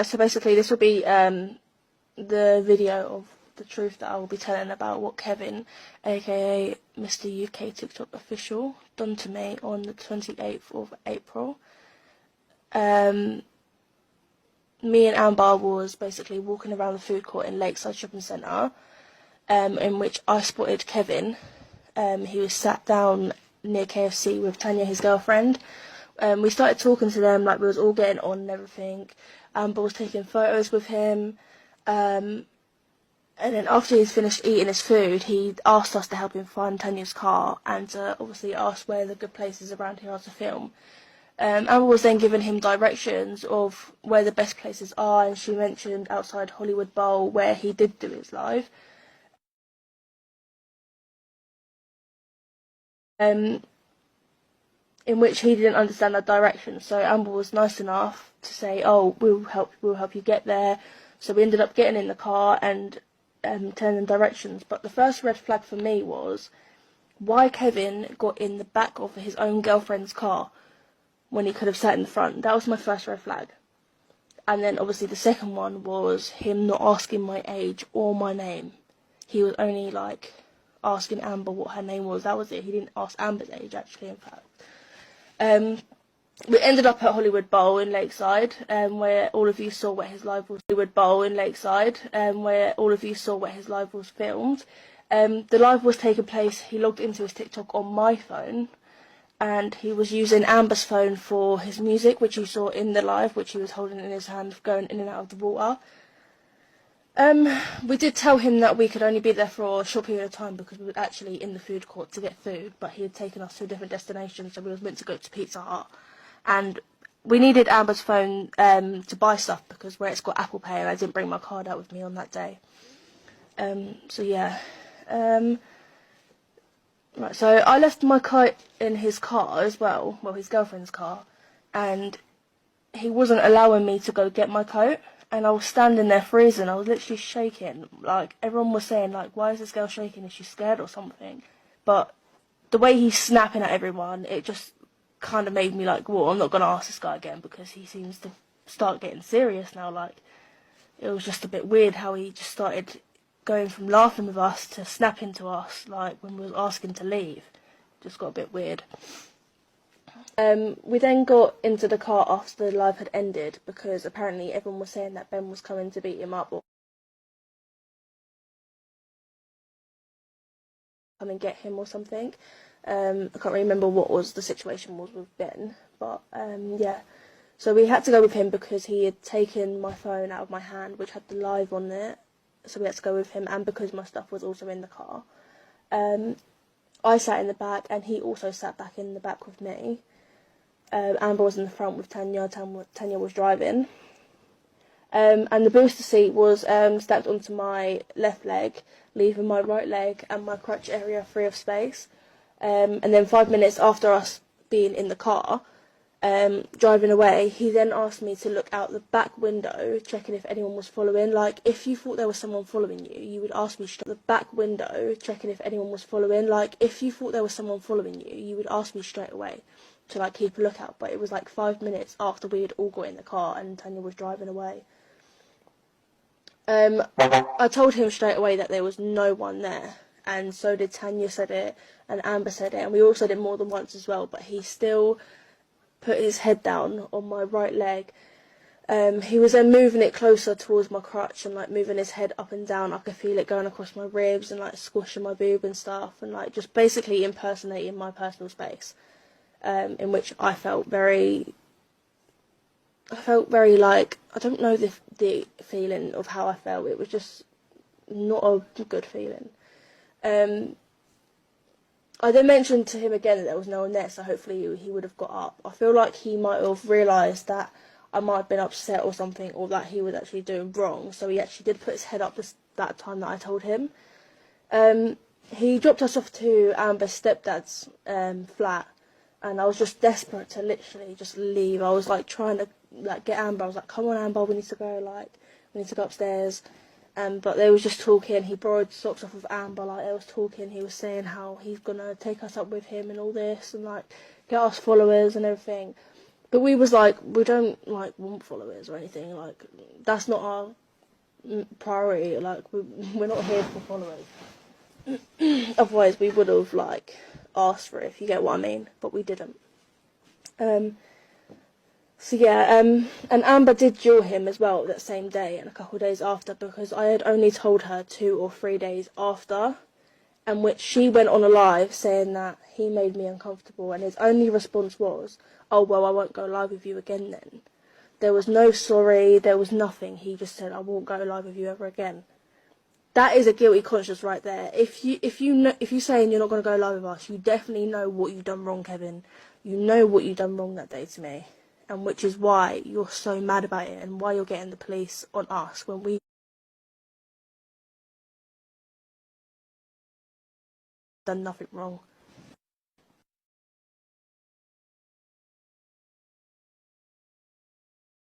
So basically this will be the video of the truth that I will be telling about what Kevin, aka Mr. UK TikTok official, done to me on the 28th of April. Me and Amber was basically walking around the food court in Lakeside Shopping Centre, in which I spotted Kevin. He was sat down near KFC with Tanya, his girlfriend. We started talking to them like we was all getting on and everything. Amber was taking photos with him. And then after he's finished eating his food, he asked us to help him find Tanya's car and obviously asked where the good places around here are to film. Amber was then giving him directions of where the best places are, and she mentioned outside Hollywood Bowl where he did do his live. In which he didn't understand the directions, so Amber was nice enough to say, "Oh, we'll help you get there." So we ended up getting in the car and telling them directions. But the first red flag for me was why Kevin got in the back of his own girlfriend's car when he could have sat in the front. That was my first red flag. And then obviously the second one was him not asking my age or my name. He was only like asking Amber what her name was. That was it. He didn't ask Amber's age, actually, in fact. We ended up at Hollywood Bowl in Lakeside, where all of you saw where his live was. Hollywood Bowl in Lakeside, where all of you saw where his live was filmed. The live was taking place. He logged into his TikTok on my phone, and he was using Amber's phone for his music, which you saw in the live, which he was holding in his hand, going in and out of the water. We did tell him that we could only be there for a short period of time because we were actually in the food court to get food, but he had taken us to a different destination, so we was meant to go to Pizza Hut. And we needed Amber's phone to buy stuff because where it's got Apple Pay, and I didn't bring my card out with me on that day. So yeah. Right, so I left my coat in his car as well, his girlfriend's car, and he wasn't allowing me to go get my coat. And I was standing there freezing. I was literally shaking. Like, everyone was saying, like, why is this girl shaking? Is she scared or something? But the way he's snapping at everyone, it just kind of made me like, well, I'm not going to ask this guy again because he seems to start getting serious now. Like, it was just a bit weird how he just started going from laughing with us to snapping to us, like, when we was asking to leave. Just got a bit weird. We then got into the car after the live had ended because apparently everyone was saying that Ben was coming to beat him up or come and get him or something. I can't remember what the situation was with Ben, but yeah. So we had to go with him because he had taken my phone out of my hand, which had the live on it. So we had to go with him, and because my stuff was also in the car. I sat in the back, and he also sat back in the back with me. Amber was in the front with Tanya. Tanya was driving. And the booster seat was stacked onto my left leg, leaving my right leg and my crotch area free of space. And then 5 minutes after us being in the car, driving away, he then asked me to look out the back window, checking if anyone was following. Like, if you thought there was someone following you, you would ask me straight. The back window, checking if anyone was following. Like, if you thought there was someone following you, you would ask me straight away to like keep a lookout. But it was like 5 minutes after we had all got in the car and Tanya was driving away. I told him straight away that there was no one there, and so did Tanya said it, and Amber said it, and we all said it more than once as well, but he still put his head down on my right leg. He was then moving it closer towards my crotch and like moving his head up and down. I could feel it going across my ribs and like squishing my boob and stuff, and like just basically impersonating my personal space, in which I felt very like, I don't know the feeling of how I felt. It was just not a good feeling. I then mentioned to him again that there was no one there, so hopefully he would have got up. I feel like he might have realised that I might have been upset or something, or that he was actually doing wrong, so he actually did put his head up that time that I told him. He dropped us off to Amber's stepdad's flat, and I was just desperate to literally just leave. I was like trying to like get Amber. I was like, come on Amber, we need to go upstairs. But they was just talking. He borrowed socks off of Amber, like they was talking. He was saying how he's gonna take us up with him and all this, and like get us followers and everything. But we was like, we don't like want followers or anything. Like, that's not our priority. Like, we're not here for followers. Otherwise, we would have like asked for it, if you get what I mean. But we didn't. So yeah, and Amber did duel him as well that same day and a couple of days after, because I had only told her 2 or 3 days after, and which she went on a live saying that he made me uncomfortable, and his only response was, "Oh well, I won't go live with you again then." There was no sorry, there was nothing. He just said, "I won't go live with you ever again." That is a guilty conscience right there. If you saying you're not going to go live with us, you definitely know what you've done wrong, Kevin. You know what you've done wrong that day to me, and which is why you're so mad about it and why you're getting the police on us when we done nothing wrong.